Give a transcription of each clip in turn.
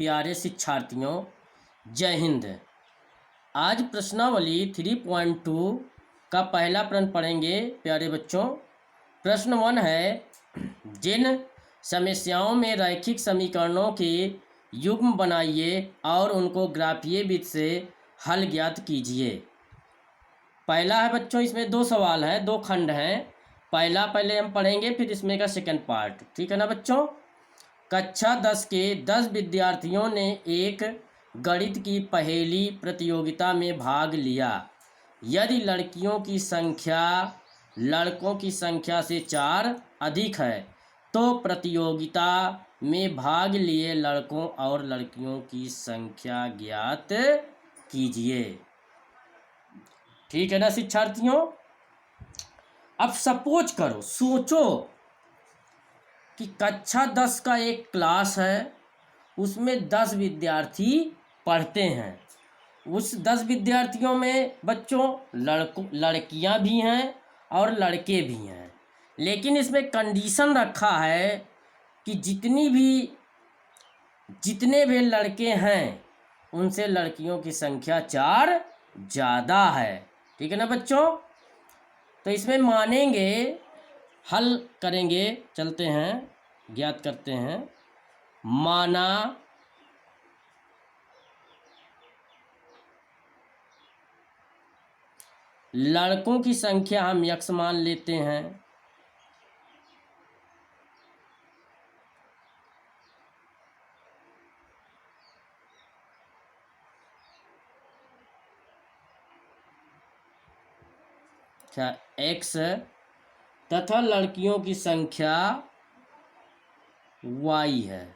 प्यारे शिक्षार्थियों, जय हिंद। आज प्रश्नावली 3.2 का पहला प्रश्न पढ़ेंगे प्यारे बच्चों। प्रश्न 1 है, जिन समस्याओं में रैखिक समीकरणों के युग्म बनाइए और उनको ग्राफीय विधि से हल ज्ञात कीजिए। पहला है बच्चों, इसमें 2 सवाल हैं, 2 खंड हैं। पहला पहले हम पढ़ेंगे, फिर इसमें का सेकंड पार्ट, ठीक है ना बच्चों। कक्षा 10 के 10 विद्यार्थियों ने एक गणित की पहेली प्रतियोगिता में भाग लिया। यदि लड़कियों की संख्या लड़कों की संख्या से 4 अधिक है तो प्रतियोगिता में भाग लिए लड़कों और लड़कियों की संख्या ज्ञात कीजिए। ठीक है ना शिक्षार्थियों। अब सपोज करो, सोचो कि कक्षा 10 का एक क्लास है, उसमें 10 विद्यार्थी पढ़ते हैं। उस 10 विद्यार्थियों में बच्चों लड़कियां भी हैं और लड़के भी हैं, लेकिन इसमें कंडीशन रखा है कि जितने भी लड़के हैं उनसे लड़कियों की संख्या 4 ज़्यादा है। ठीक है ना बच्चों। तो इसमें मानेंगे, हल करेंगे, चलते हैं, ज्ञात करते हैं। माना लड़कों की संख्या हम x मान लेते हैं, क्या x, तथा लड़कियों की संख्या y है।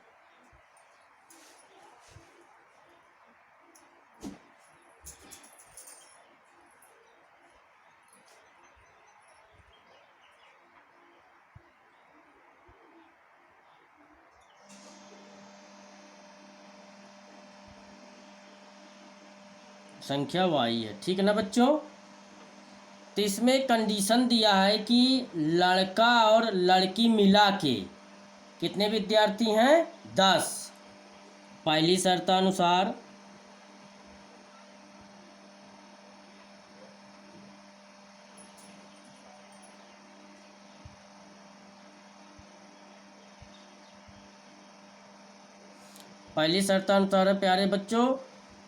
संख्या y है, ठीक है ना बच्चों। तो इसमें कंडीशन दिया है कि लड़का और लड़की मिला के कितने विद्यार्थी हैं, 10। पहली शर्तानुसार प्यारे बच्चों,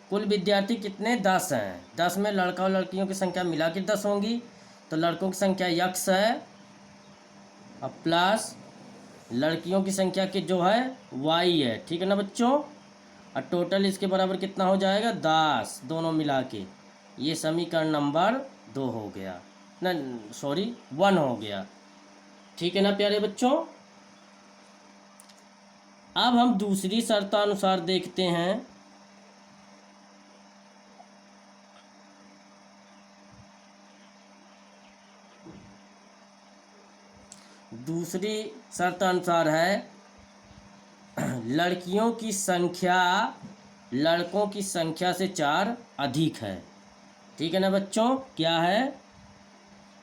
कुल विद्यार्थी कितने, 10 हैं। 10 में लड़का और लड़कियों की संख्या मिला के 10 होंगी, तो लड़कों की संख्या x है और प्लस लड़कियों की संख्या की जो है y है। ठीक है ना बच्चों। और टोटल इसके बराबर कितना हो जाएगा, 10, दोनों मिला के। ये समीकरण नंबर 2 हो गया ना, सॉरी 1 हो गया। ठीक है ना प्यारे बच्चों। अब हम दूसरी शर्तानुसार देखते हैं। दूसरी शर्तानुसार है लड़कियों की संख्या लड़कों की संख्या से 4 अधिक है। ठीक है ना बच्चों। क्या है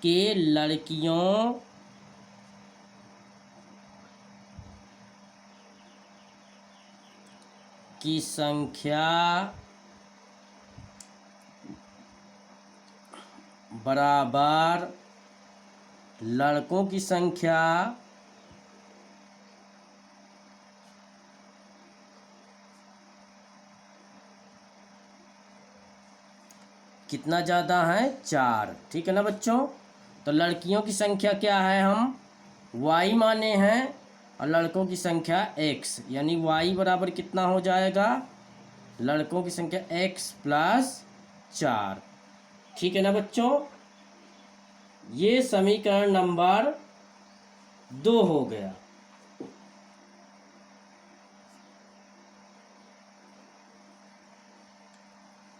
कि लड़कियों की संख्या बराबर लड़कों की संख्या कितना ज़्यादा है, 4। ठीक है ना बच्चों। तो लड़कियों की संख्या क्या है, हम y माने हैं, और लड़कों की संख्या x, यानी y बराबर कितना हो जाएगा, लड़कों की संख्या x प्लस 4। ठीक है ना बच्चों। ये समीकरण नंबर 2 हो गया।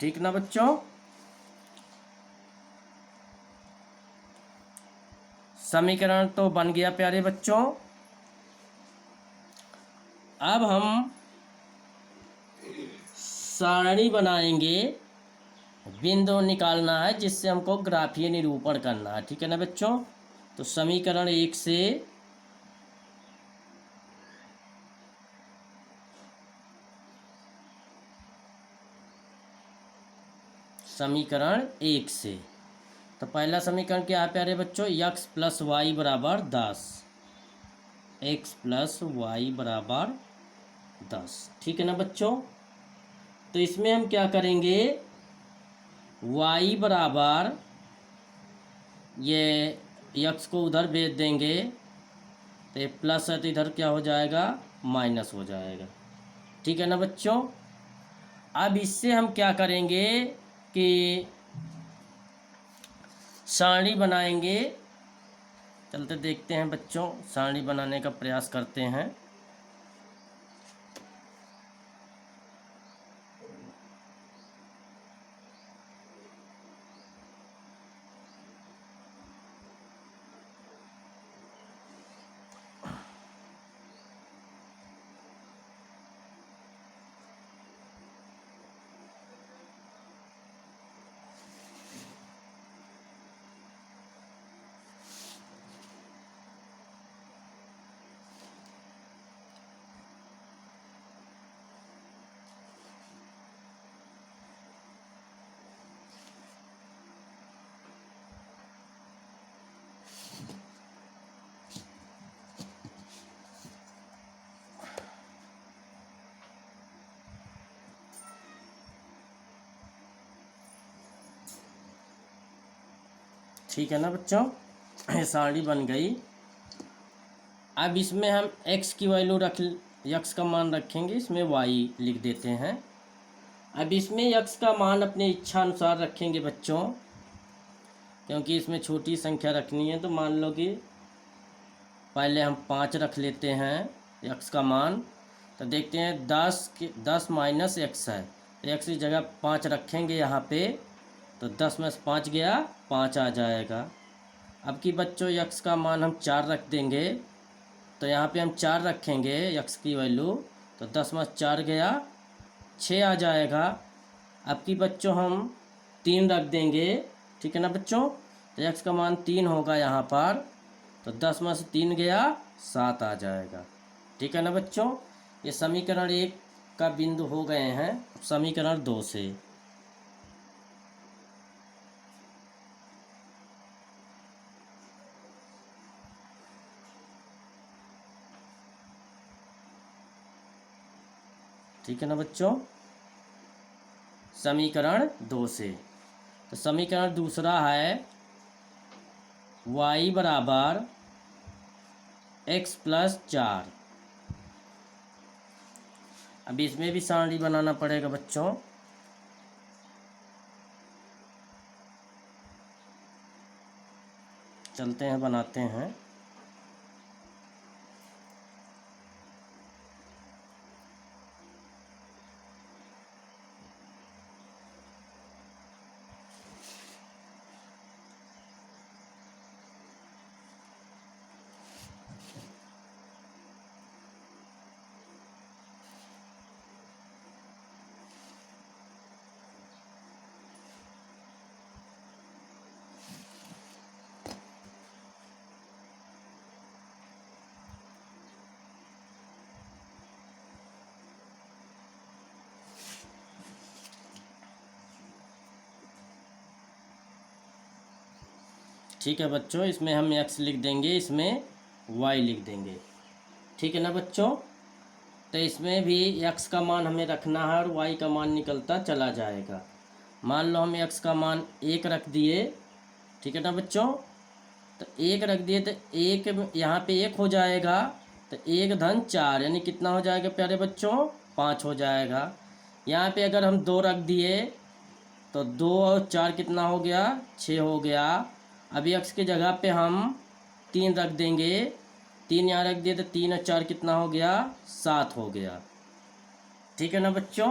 ठीक ना बच्चों। समीकरण तो बन गया प्यारे बच्चों। अब हम सारणी बनाएंगे, बिंदु निकालना है जिससे हमको ग्राफीय निरूपण करना है। ठीक है ना बच्चों। तो समीकरण 1 से समीकरण 1 से। तो पहला समीकरण क्या है प्यारे बच्चों, x प्लस वाई बराबर 10, x प्लस वाई बराबर 10। ठीक है ना बच्चों। तो इसमें हम क्या करेंगे, y बराबर ये x को उधर भेज देंगे, तो ये प्लस है तो इधर क्या हो जाएगा, माइनस हो जाएगा। ठीक है ना बच्चों। अब इससे हम क्या करेंगे कि सारणी बनाएंगे। चलते देखते हैं बच्चों, सारणी बनाने का प्रयास करते हैं। ठीक है ना बच्चों, ये सारणी बन गई। अब इसमें हम x की वैल्यू x का मान रखेंगे, इसमें y लिख देते हैं। अब इसमें x का मान अपने इच्छा अनुसार रखेंगे बच्चों, क्योंकि इसमें छोटी संख्या रखनी है। तो मान लो कि पहले हम 5 रख लेते हैं x का मान। तो देखते हैं 10 माइनस x है, तो x की जगह 5 रखेंगे यहाँ पे, तो 10 में से 5 गया, 5 आ जाएगा। अब की बच्चों x का मान हम 4 रख देंगे, तो यहाँ पे हम 4 रखेंगे x की वैल्यू, तो 10 में 4 गया, 6 आ जाएगा। अब की बच्चों हम 3 रख देंगे। ठीक है ना बच्चों। तो x का मान 3 होगा यहाँ पर, तो 10 में से 3 गया, 7 आ जाएगा। ठीक है ना बच्चों। ये समीकरण 1 का बिंदु हो गए हैं। समीकरण 2 से ठीक है ना बच्चों, समीकरण 2 से। तो समीकरण दूसरा है y बराबर x प्लस 4। अब इसमें भी सारणी बनाना पड़ेगा बच्चों। चलते हैं बनाते हैं। ठीक है बच्चों, इसमें हम x लिख देंगे, इसमें y लिख देंगे। ठीक है ना बच्चों। तो इसमें भी x का मान हमें रखना है और y का मान निकलता चला जाएगा। मान लो हम x का मान 1 रख दिए। ठीक है ना बच्चों। तो 1 रख दिए, तो 1 यहाँ पे 1 हो जाएगा, तो 1 धन 4 यानी कितना हो जाएगा प्यारे बच्चों, 5 हो जाएगा। यहाँ पे अगर हम 2 रख दिए, तो 2 और 4 कितना हो गया, 6 हो गया। अब x की जगह पे हम 3 रख देंगे, 3 यहाँ रख दिए, तो 3 और 4 कितना हो गया, 7 हो गया। ठीक है ना बच्चों।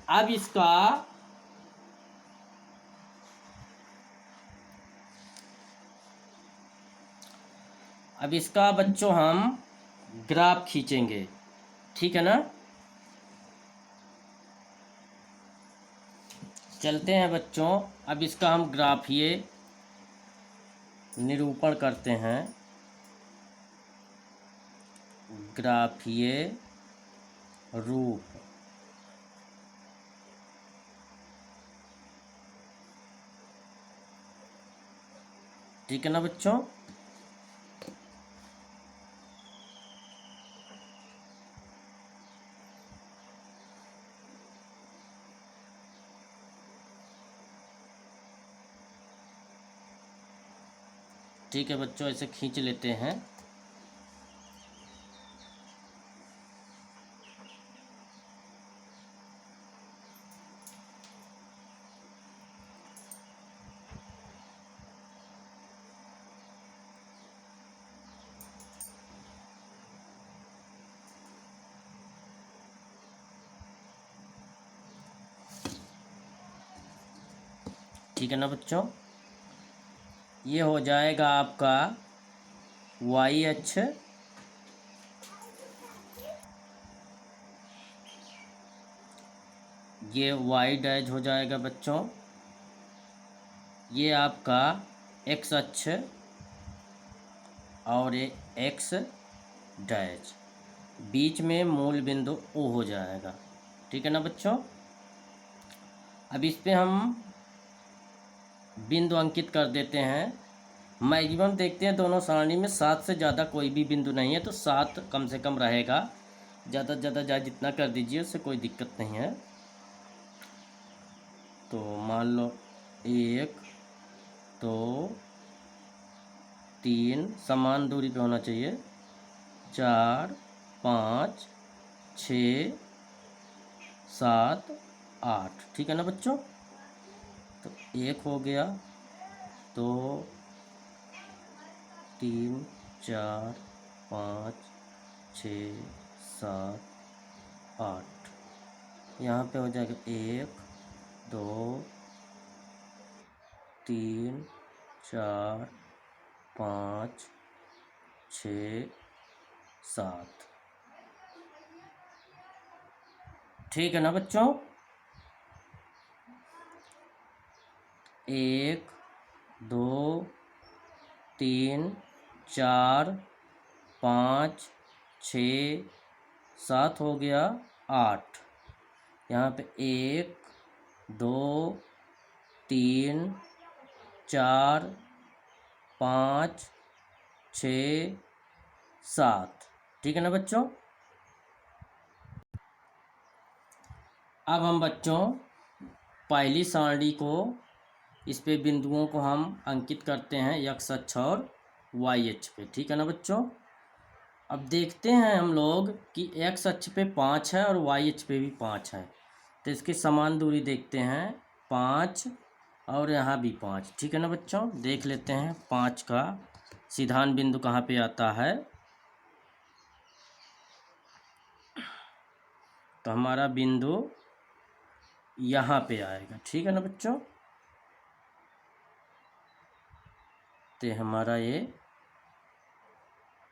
अब इसका बच्चों हम ग्राफ खींचेंगे। ठीक है ना। चलते हैं बच्चों, अब इसका हम ग्राफ ये निरूपण करते हैं। ग्राफीय रूप। ठीक है ना बच्चों। ठीक है बच्चों, ऐसे खींच लेते हैं। ठीक है ना बच्चों, ये हो जाएगा आपका वाई अक्ष, ये वाई डैश हो जाएगा बच्चों, ये आपका एक्स अक्ष और ये एक्स डैश, बीच में मूल बिंदु ओ हो जाएगा। ठीक है ना बच्चों। अब इस पे हम बिंदु अंकित कर देते हैं। मैक्सिमम देखते हैं दोनों सारणी में 7 से ज़्यादा कोई भी बिंदु नहीं है, तो 7 कम से कम रहेगा। ज़्यादा से ज़्यादा चाहे जितना कर दीजिए, उससे कोई दिक्कत नहीं है। तो मान लो 1 2 3 समान दूरी पे होना चाहिए, 4 5 6 7 8। ठीक है ना बच्चों। तो 1 हो गया, 2 3 4 5 6 7 8। यहाँ पे हो जाएगा 1 2 3 4 5 6 7। ठीक है ना बच्चों। 1 2 3 4 5 6 7 हो गया 8। यहाँ पे 1 2 3 4 5 6 7। ठीक है ना बच्चों। अब हम बच्चों पहली सारणी को, इस पे बिंदुओं को हम अंकित करते हैं एक्स अक्ष और वाई अक्ष पे। ठीक है ना बच्चों। अब देखते हैं हम लोग कि एक्स अक्ष पे 5 है और वाई अक्ष पे भी 5 है, तो इसकी समान दूरी देखते हैं, 5 और यहाँ भी 5। ठीक है ना बच्चों। देख लेते हैं 5 का सिधान बिंदु कहाँ पे आता है। तो हमारा बिंदु यहाँ पे आएगा। ठीक है ना बच्चों। तो हमारा ये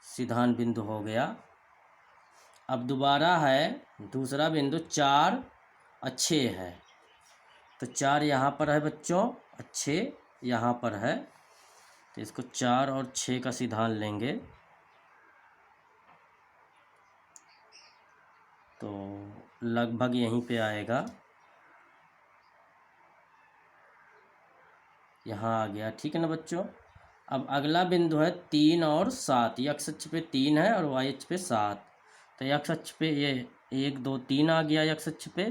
सिधान बिंदु हो गया। अब दोबारा है दूसरा बिंदु 4 और 6 है, तो 4 यहाँ पर है बच्चों और 6 यहाँ पर है, तो इसको 4 और 6 का सिधान लेंगे तो लगभग यहीं पे आएगा, यहाँ आ गया। ठीक है ना बच्चों। अब अगला बिंदु है 3 और 7। एक्स अक्ष पे 3 है और वाई अक्ष पे 7, तो एक्स अक्ष पे ये 1 2 3 आ गया एक्स अक्ष पे,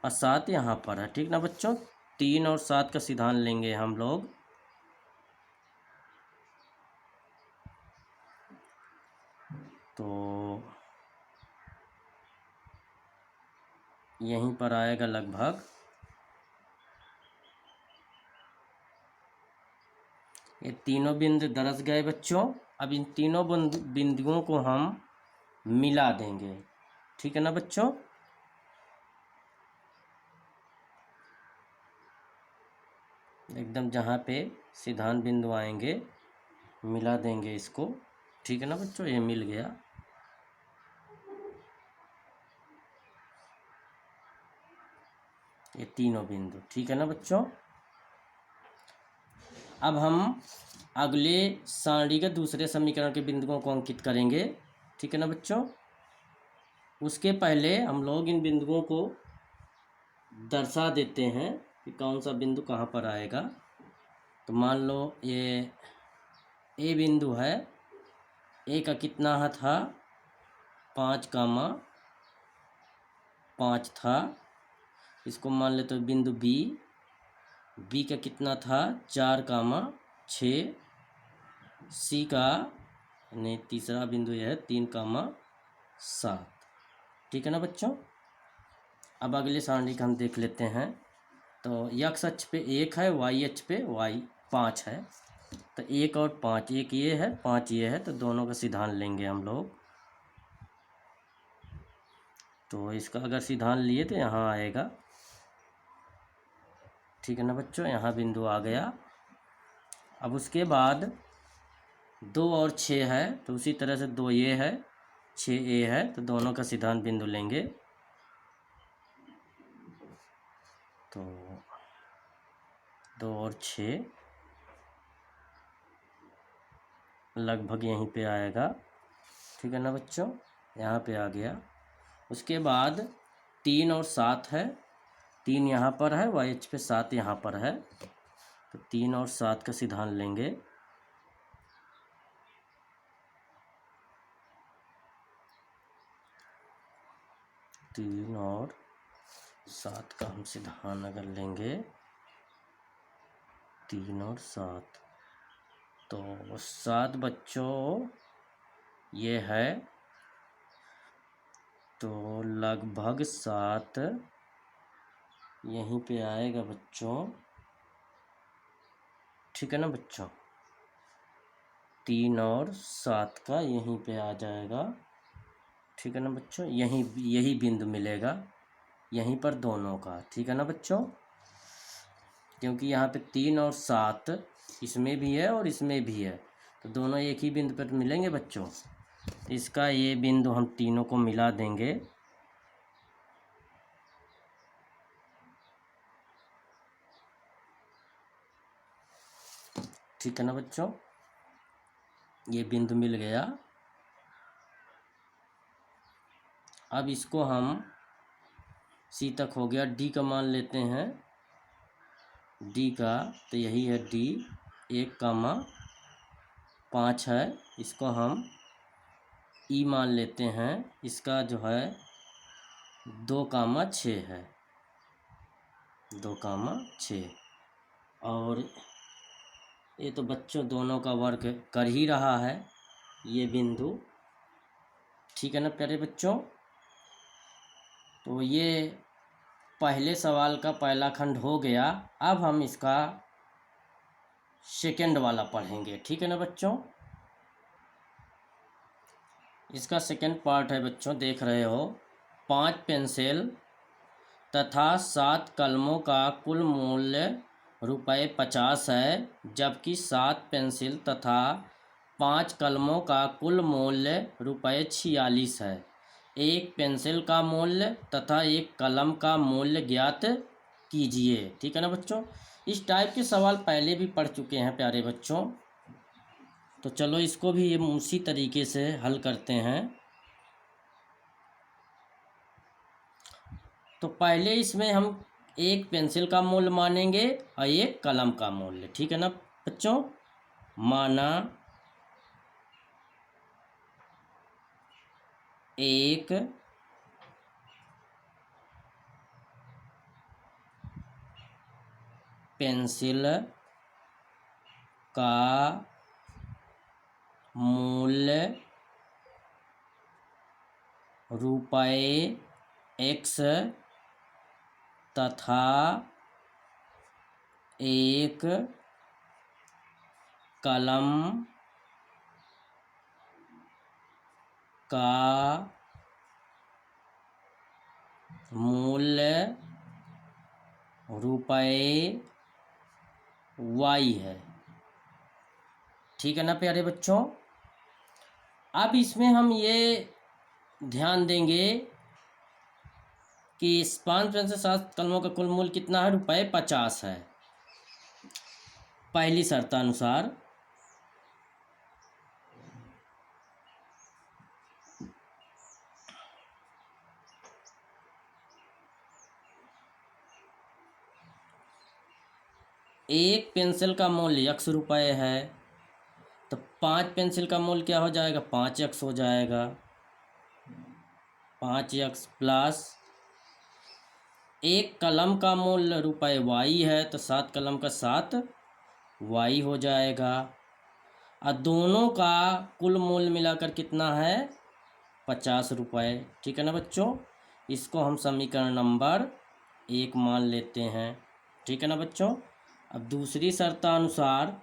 और 7 यहाँ पर है। ठीक ना बच्चों। 3 और 7 का सिधान लेंगे हम लोग, तो यहीं पर आएगा लगभग। ये तीनों बिंदु दरस गए बच्चों। अब इन तीनों बिंदुओं को हम मिला देंगे। ठीक है ना बच्चों। एकदम जहाँ पे सिधान बिंदु आएंगे मिला देंगे इसको। ठीक है ना बच्चों। ये मिल गया। ये तीनों बिंदु। ठीक है ना बच्चों। अब हम अगले सारणी के दूसरे समीकरण के बिंदुओं को अंकित करेंगे। ठीक है ना बच्चों। उसके पहले हम लोग इन बिंदुओं को दर्शा देते हैं कि कौन सा बिंदु कहाँ पर आएगा। तो मान लो ये ए बिंदु है, ए का कितना था 5,5 था। इसको मान ले तो बिंदु बी, बी का कितना था 4,6। सी का यानी तीसरा बिंदु यह है 3,7। ठीक है ना बच्चों। अब अगले सारणी का हम देख लेते हैं। तो एक्स अक्ष पे 1 है, वाई अक्ष पे 5 है। तो 1 और 5, 1 ये है 5 ये है, तो दोनों का सिद्धांत लेंगे हम लोग। तो इसका अगर सिद्धांत लिए तो यहाँ आएगा। ठीक है ना बच्चों, यहाँ बिंदु आ गया। अब उसके बाद 2 और 6 है, तो उसी तरह से 2 ये है 6 ए है, तो दोनों का सिद्धांत बिंदु लेंगे। तो 2 और 6 लगभग यहीं पे आएगा। ठीक है ना बच्चों, यहाँ पे आ गया। उसके बाद 3 और 7 है, 3 यहाँ पर है, वाई अक्ष पे 7 यहाँ पर है, तो 3 और 7 का सिद्धांत लेंगे। तीन और 7 का हम सिद्धांत अगर लेंगे, 3 और 7, तो 7 बच्चों ये है, तो लगभग 7 यहीं पे आएगा बच्चों। ठीक है ना बच्चों, 3 और 7 का यहीं पे आ जाएगा। ठीक है ना बच्चों, यही बिंदु मिलेगा यहीं पर दोनों का। ठीक है ना बच्चों, क्योंकि यहाँ पे 3 और 7 इसमें भी है और इसमें भी है, तो दोनों एक ही बिंदु पर मिलेंगे बच्चों। इसका ये बिंदु हम तीनों को मिला देंगे। ठीक है ना बच्चों, ये बिंदु मिल गया। अब इसको हम सी तक हो गया, डी का मान लेते हैं। डी का तो यही है डी, 1,5 है, इसको हम ई मान लेते हैं। इसका जो है 2,6 है, 2,6। और ये तो बच्चों दोनों का वर्क कर ही रहा है ये बिंदु। ठीक है ना प्यारे बच्चों, तो ये पहले सवाल का पहला खंड हो गया। अब हम इसका सेकंड वाला पढ़ेंगे। ठीक है ना बच्चों, इसका सेकंड पार्ट है बच्चों, देख रहे हो। 5 पेंसिल तथा 7 कलमों का कुल मूल्य ₹50 है, जबकि 7 पेंसिल तथा 5 कलमों का कुल मूल्य ₹46 है। एक पेंसिल का मूल्य तथा एक कलम का मूल्य ज्ञात कीजिए। ठीक है ना बच्चों, इस टाइप के सवाल पहले भी पढ़ चुके हैं प्यारे बच्चों, तो चलो इसको भी उसी तरीके से हल करते हैं। तो पहले इसमें हम एक पेंसिल का मूल्य मानेंगे और एक कलम का मूल्य। ठीक है ना बच्चों, माना एक पेंसिल का मूल्य ₹X तथा एक कलम का मूल्य ₹Y है। ठीक है ना प्यारे बच्चों, अब इसमें हम ये ध्यान देंगे कि इस 5 पेंसिल 7 कलमों का कुल मूल्य कितना है, ₹50 है पहली शर्तानुसार। एक पेंसिल का मूल्य ₹X है, तो 5 पेंसिल का मूल्य क्या हो जाएगा, 5x हो जाएगा। 5x प्लस 1 कलम का मूल्य रुपये y है, तो 7 कलम का 7y हो जाएगा। और दोनों का कुल मूल्य मिलाकर कितना है, 50 रुपये। ठीक है ना बच्चों, इसको हम समीकरण नंबर 1 मान लेते हैं। ठीक है ना बच्चों। अब दूसरी शर्तानुसार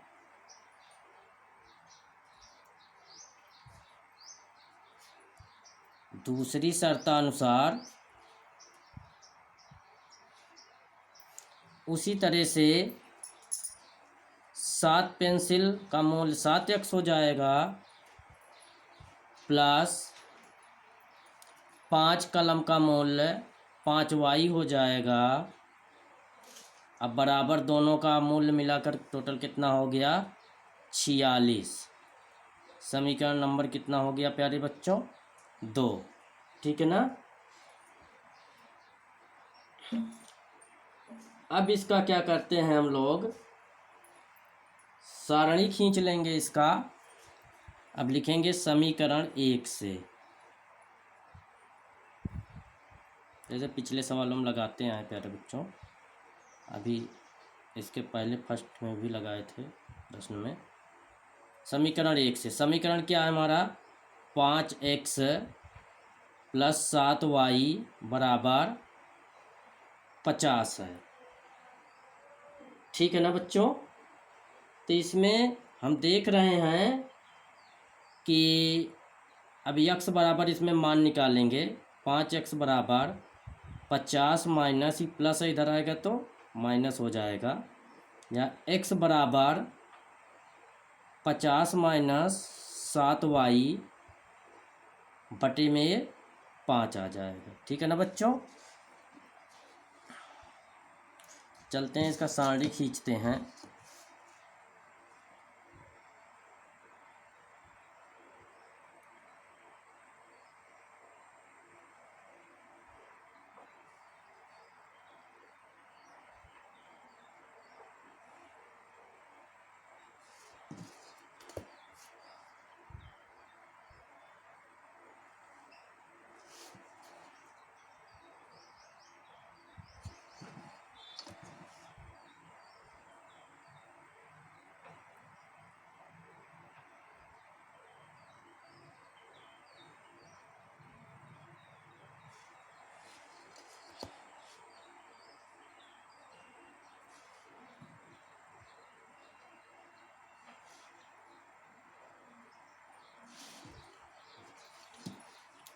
उसी तरह से 7 पेंसिल का मूल्य 7x हो जाएगा प्लस 5 कलम का मूल्य 5y हो जाएगा। अब बराबर दोनों का मूल्य मिलाकर टोटल कितना हो गया, 46। समीकरण नंबर कितना हो गया प्यारे बच्चों, 2। ठीक है ना। अब इसका क्या करते हैं हम लोग, सारणी खींच लेंगे इसका। अब लिखेंगे समीकरण 1 से, जैसे पिछले सवालों में लगाते हैं प्यारे बच्चों। अभी इसके पहले फर्स्ट में भी लगाए थे प्रश्न में। समीकरण 1 से, समीकरण क्या है हमारा, 5x प्लस 7y बराबर 50 है। ठीक है ना बच्चों। तो इसमें हम देख रहे हैं कि अब x बराबर इसमें मान निकालेंगे। 5x बराबर 50 माइनस, ही प्लस इधर आएगा तो माइनस हो जाएगा, या x बराबर 50 माइनस 7y बटे में 5 आ जाएगा। ठीक है ना बच्चों। चलते हैं इसका सारणी खींचते हैं।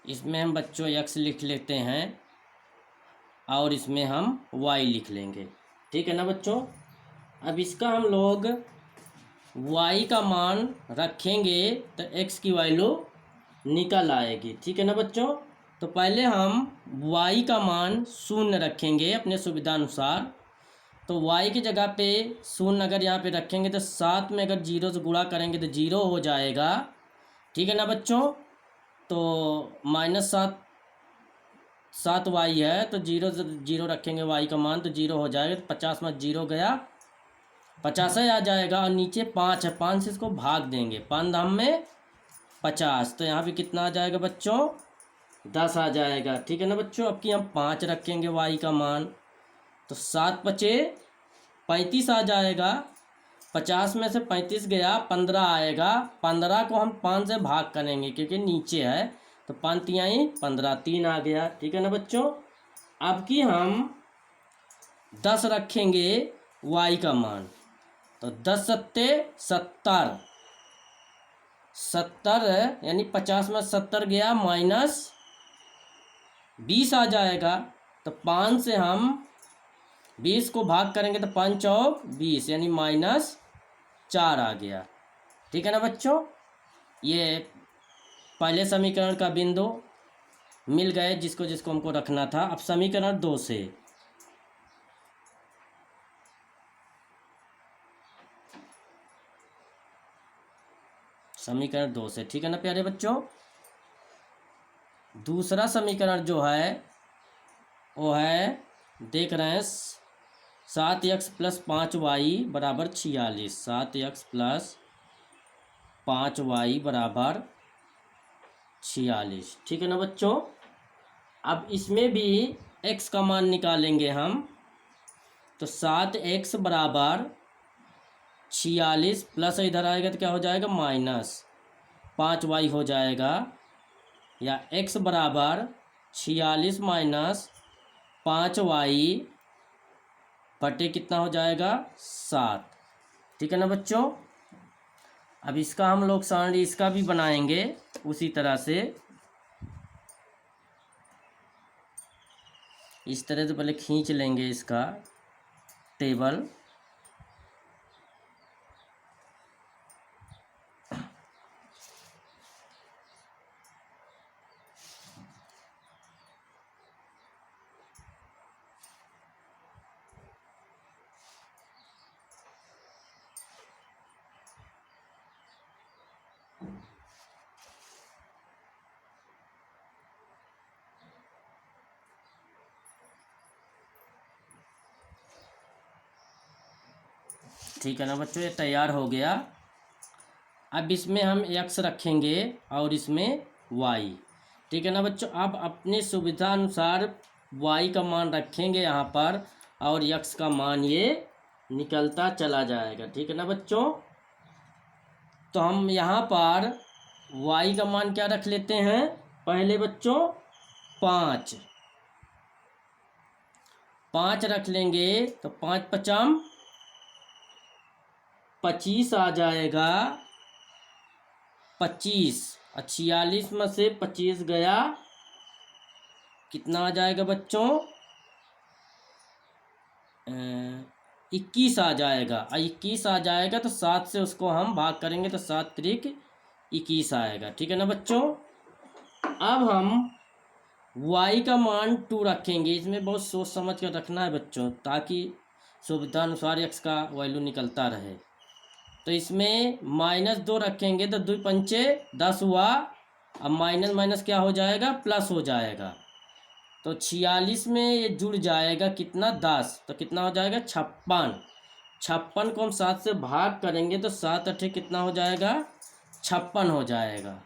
इसमें हम बच्चों x लिख लेते हैं और इसमें हम y लिख लेंगे। ठीक है ना बच्चों। अब इसका हम लोग y का मान रखेंगे तो x की वैल्यू निकल आएगी। ठीक है ना बच्चों। तो पहले हम y का मान 0 रखेंगे अपने सुविधा अनुसार। तो y की जगह पे 0 अगर यहाँ पे रखेंगे तो 7 में अगर 0 से गुणा करेंगे तो 0 हो जाएगा। ठीक है ना बच्चों। तो -7y है, तो 0 से 0 रखेंगे y का मान तो 0 हो जाएगा। तो 50 में 0 गया, 50 आ जाएगा। और नीचे 5 है, 5 से इसको भाग देंगे, 5 धाम में 50, तो यहाँ पे कितना आ जाएगा बच्चों, 10 आ जाएगा। ठीक है ना बच्चों। अब कि हम 5 रखेंगे y का मान, तो 7 पचे 35 आ जाएगा। 50 में से 35 गया, 15 आएगा। 15 को हम 5 से भाग करेंगे क्योंकि नीचे है, तो 5 तिहाई 15, 3 आ गया। ठीक है ना बच्चों। अब कि हम 10 रखेंगे y का मान, तो 10 सत्ते 70, 70 यानी 50 में 70 गया, -20 आ जाएगा। तो 5 से हम 20 को भाग करेंगे तो 5 चौक 20 यानी -4 आ गया। ठीक है ना बच्चों। ये पहले समीकरण का बिंदु मिल गए जिसको जिसको हमको रखना था। अब समीकरण 2 से, समीकरण 2 से, ठीक है ना प्यारे बच्चों। दूसरा समीकरण जो है वो है, देख रहे हैं, 7x प्लस 5y बराबर 46। 7x प्लस 5y बराबर 46। ठीक है ना बच्चों। अब इसमें भी x का मान निकालेंगे हम, तो 7x बराबर 46 प्लस इधर आएगा तो क्या हो जाएगा माइनस 5y हो जाएगा, या x बराबर 46 माइनस 5y बटे कितना हो जाएगा 7। ठीक है ना बच्चों। अब इसका हम लोग सारणी इसका भी बनाएंगे उसी तरह से। इस तरह से पहले खींच लेंगे इसका टेबल। ठीक है ना बच्चों, ये तैयार हो गया। अब इसमें हम x रखेंगे और इसमें y। ठीक है ना बच्चों। अब अपनी सुविधा अनुसार y का मान रखेंगे यहाँ पर, और x का मान ये निकलता चला जाएगा। ठीक है ना बच्चों। तो हम यहाँ पर y का मान क्या रख लेते हैं पहले बच्चों, 5 रख लेंगे, तो 5 पचम 25 आ जाएगा। 25 और 46 में से 25 गया, कितना आ जाएगा बच्चों, 21 आ जाएगा। और 21 आ जाएगा तो 7 से उसको हम भाग करेंगे तो 7 त्रिक 21 आएगा। ठीक है ना बच्चों। अब हम y का मान 2 रखेंगे। इसमें बहुत सोच समझ कर रखना है बच्चों, ताकि सुविधा अनुसार x का वैल्यू निकलता रहे। तो इसमें -2 रखेंगे तो 2 पंचे 10 हुआ। अब माइनस माइनस क्या हो जाएगा, प्लस हो जाएगा। तो 46 में ये जुड़ जाएगा कितना, 10। तो कितना हो जाएगा 56। 56 को हम 7 से भाग करेंगे तो 7 अठे कितना हो जाएगा, 56 हो जाएगा।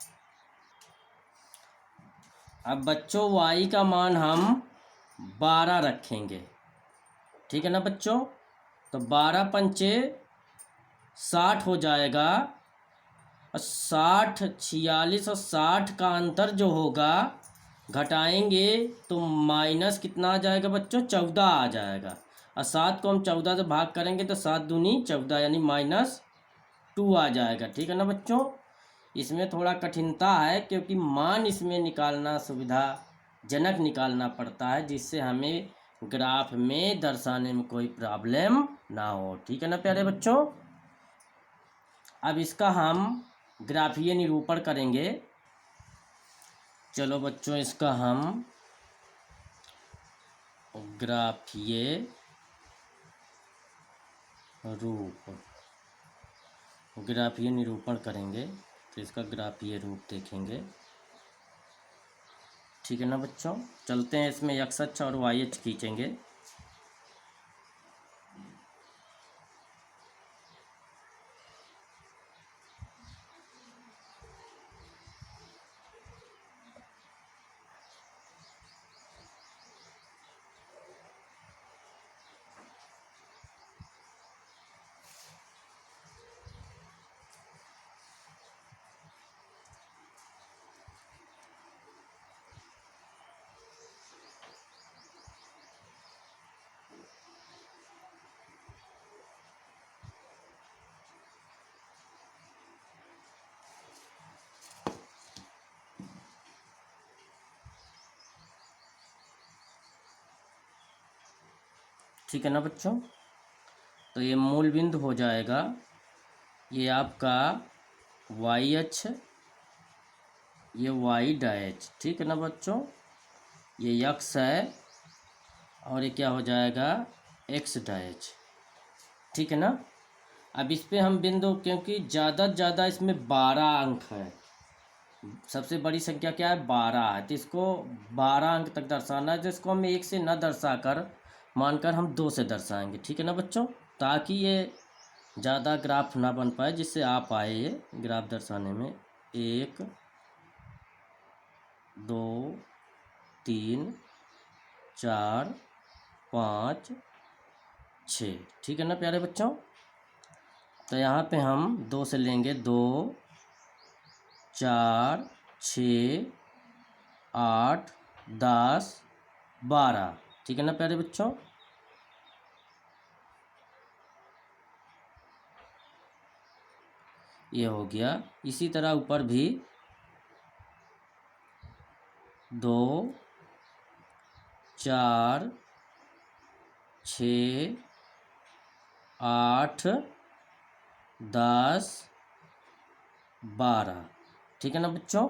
अब बच्चों y का मान हम 12 रखेंगे। ठीक है ना बच्चों। तो 12 पंचे 60 हो जाएगा। और 60, 46 और 60 का अंतर जो होगा घटाएंगे तो माइनस कितना आ जाएगा बच्चों, 14 आ जाएगा। और 7 को हम 14 से भाग करेंगे तो 7 दूनी 14 यानी -2 आ जाएगा। ठीक है ना बच्चों। इसमें थोड़ा कठिनता है, क्योंकि मान इसमें निकालना सुविधाजनक निकालना पड़ता है, जिससे हमें ग्राफ में दर्शाने में कोई प्रॉब्लम ना हो। ठीक है ना प्यारे बच्चों। अब इसका हम ग्राफीय निरूपण करेंगे। चलो बच्चों, इसका हम ग्राफीय निरूपण करेंगे। तो इसका ग्राफीय रूप देखेंगे। ठीक है ना बच्चों। चलते हैं, इसमें x अक्ष और y अक्ष खींचेंगे। ठीक है ना बच्चों। तो ये मूल बिंदु हो जाएगा, ये आपका y अक्ष, ये y डैश। ठीक है ना बच्चों। ये x है और ये क्या हो जाएगा, x डैश। ठीक है ना। अब इस पे हम बिंदु, क्योंकि ज़्यादा से ज़्यादा इसमें 12 अंक है, सबसे बड़ी संख्या क्या है 12 है, तो इसको 12 अंक तक दर्शाना है। तो इसको हम 1 से न दर्शाकर मानकर हम 2 से दर्शाएंगे। ठीक है ना बच्चों, ताकि ये ज़्यादा ग्राफ ना बन पाए, जिससे आप आए ये ग्राफ दर्शाने में। 1 2 3 4 5 6, ठीक है ना प्यारे बच्चों। तो यहाँ पे हम 2 से लेंगे, 2 4 6 8 10 12, ठीक है ना प्यारे बच्चों। ये हो गया। इसी तरह ऊपर भी 2 4 6 8 10 12, ठीक है ना बच्चों।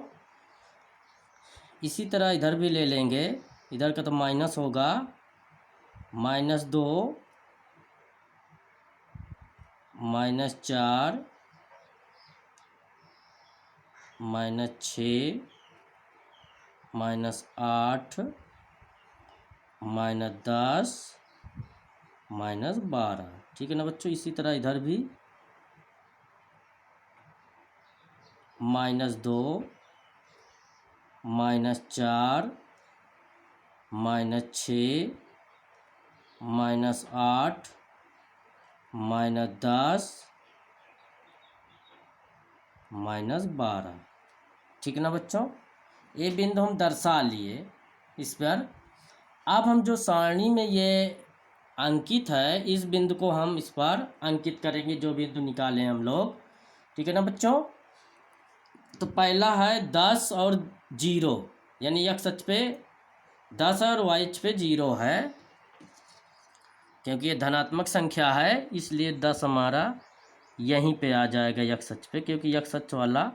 इसी तरह इधर भी ले लेंगे। इधर का तो माइनस होगा, -2 -4 -6 -8 -10 -12, ठीक है ना बच्चों। इसी तरह इधर भी -2 -4 -6 -8 -10 -12, ठीक है ना बच्चों। ये बिंदु हम दर्शा लिए इस पर। अब हम जो सारणी में ये अंकित है, इस बिंदु को हम इस पर अंकित करेंगे, जो बिंदु निकालें हम लोग, ठीक है ना बच्चों। तो पहला है 10 और 0, यानी x अक्ष पे 10 और y अक्ष पे 0 है, क्योंकि ये धनात्मक संख्या है, इसलिए 10 हमारा यहीं पे आ जाएगा x अक्ष पे, क्योंकि x अक्ष वाला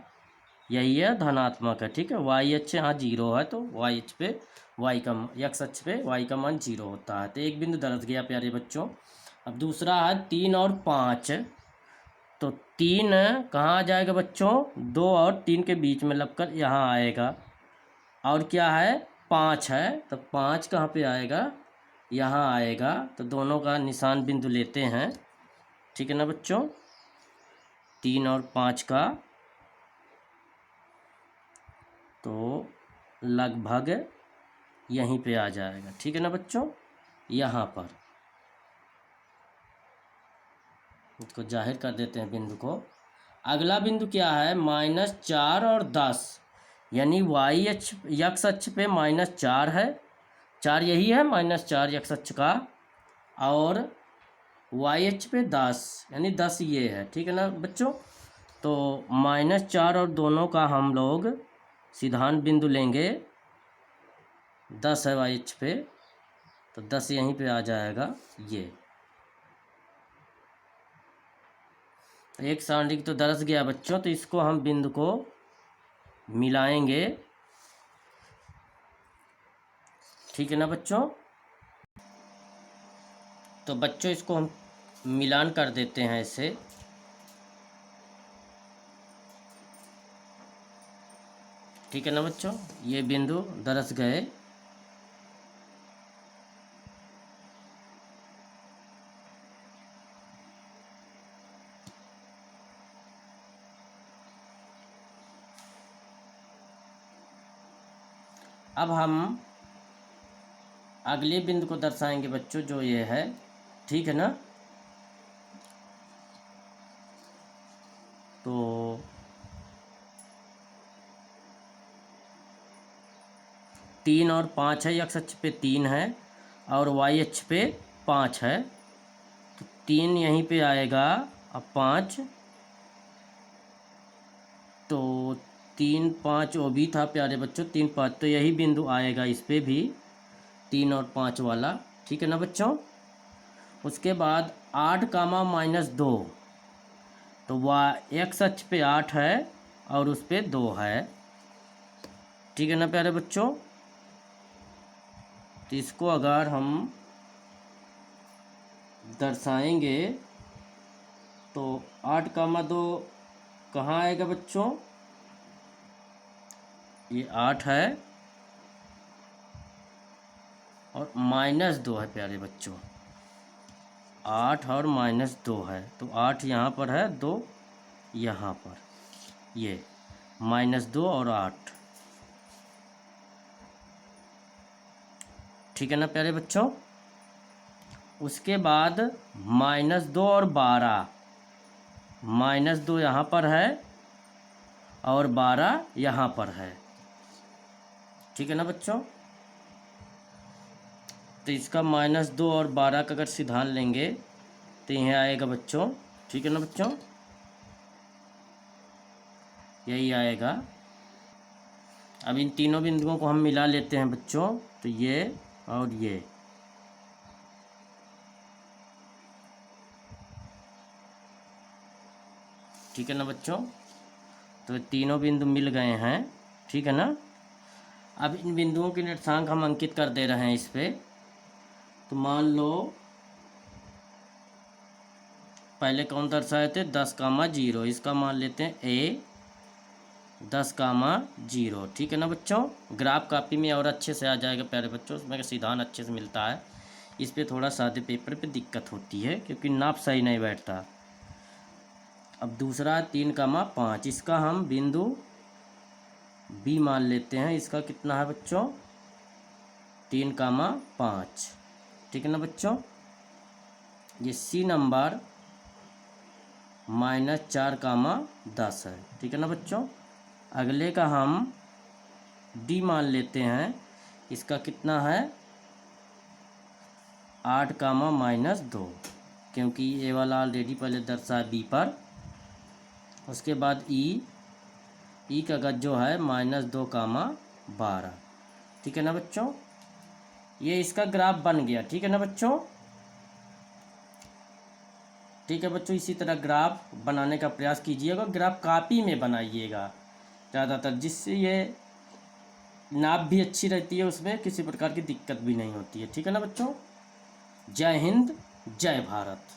यही है, धनात्मक है, ठीक है। y अक्ष यहाँ 0 है, तो y अक्ष पे y का x अक्ष पे y का मान 0 होता है। तो एक बिंदु दर्ज गया प्यारे बच्चों। अब दूसरा है 3 और 5। तो 3 कहाँ आ जाएगा बच्चों, 2 और 3 के बीच में लगकर यहाँ आएगा। और क्या है, 5 है, तो 5 कहाँ पे आएगा, यहाँ आएगा। तो दोनों का निशान बिंदु लेते हैं, ठीक है ना बच्चों। 3 और 5 का तो लगभग यहीं पे आ जाएगा, ठीक है ना बच्चों, यहाँ पर। इसको जाहिर कर देते हैं बिंदु को। अगला बिंदु क्या है, -4 और 10, यानी y अक्ष x अक्ष पे -4 है, 4 यही है, -4 x अक्ष का, और y अक्ष पे 10, यानी 10 ये है, ठीक है ना बच्चों। तो -4 और दोनों का हम लोग सिद्धांत बिंदु लेंगे। 10 है y अक्ष पे, तो 10 यहीं पे आ जाएगा ये। एक सारणी तो दर्ज गया बच्चों, तो इसको हम बिंदु को मिलाएंगे, ठीक है ना बच्चों। तो बच्चों इसको हम मिलान कर देते हैं ऐसे। ठीक है ना बच्चों, ये बिंदु दर्ज गए। अब हम अगले बिंदु को दर्शाएंगे बच्चों, जो ये है, ठीक है ना। तो 3 और 5 है, x अक्ष पे 3 है और y अक्ष पे 5 है, तो 3 यहीं पे आएगा, अब 5, तो 3 5 वो भी था प्यारे बच्चों, 3 5, तो यही बिंदु आएगा इस पे भी, 3 और 5 वाला, ठीक है ना बच्चों। उसके बाद 8 कामा -2, तो वह x अक्ष पे 8 है और उस पे 2 है, ठीक है ना प्यारे बच्चों। तो इसको अगर हम दर्शाएंगे तो 8 कामा 2 कहाँ आएगा बच्चों, ये 8 है और -2 है प्यारे बच्चों। 8 और -2 है, तो 8 यहाँ पर है, 2 यहाँ पर, ये -2 और 8। ठीक है ना प्यारे बच्चों। उसके बाद -2 और 12, -2 यहाँ पर है और 12 यहाँ पर है। ठीक है ना बच्चों। तो इसका -2 और 12 का अगर सिद्धांत लेंगे तो यह आएगा बच्चों। ठीक है ना बच्चों, यही आएगा। अब इन तीनों बिंदुओं को हम मिला लेते हैं बच्चों, तो ये और ये। ठीक है ना बच्चों, तो तीनों बिंदु मिल गए हैं। ठीक है ना। अब इन बिंदुओं के निर्देशांक हम अंकित कर दे रहे हैं इस पे। तो मान लो पहले कौन दर्शाए थे, 10,0। इसका मान लेते हैं A 10,0। ठीक है ना बच्चों। ग्राफ कापी में और अच्छे से आ जाएगा प्यारे बच्चों, उसमें सिद्धांत अच्छे से मिलता है। इस पे थोड़ा सादे पेपर पे दिक्कत होती है क्योंकि नाप सही नहीं बैठता। अब दूसरा 3,5, इसका हम बिंदु B मान लेते हैं। इसका कितना है बच्चों, 3,5। ठीक है ना बच्चों। ये C नंबर -4,10 है। ठीक है ना बच्चों। अगले का हम D मान लेते हैं। इसका कितना है, 8,-2, क्योंकि ये वाला ऑलरेडी पहले दर्शाया B पर। उसके बाद E का गज जो है -2,12। ठीक है ना बच्चों। ये इसका ग्राफ बन गया। ठीक है ना बच्चों। ठीक है बच्चों, इसी तरह ग्राफ बनाने का प्रयास कीजिएगा। ग्राफ कापी में बनाइएगा ज़्यादातर, जिससे ये नाप भी अच्छी रहती है, उसमें किसी प्रकार की दिक्कत भी नहीं होती है। ठीक है ना बच्चों। जय हिंद, जय भारत।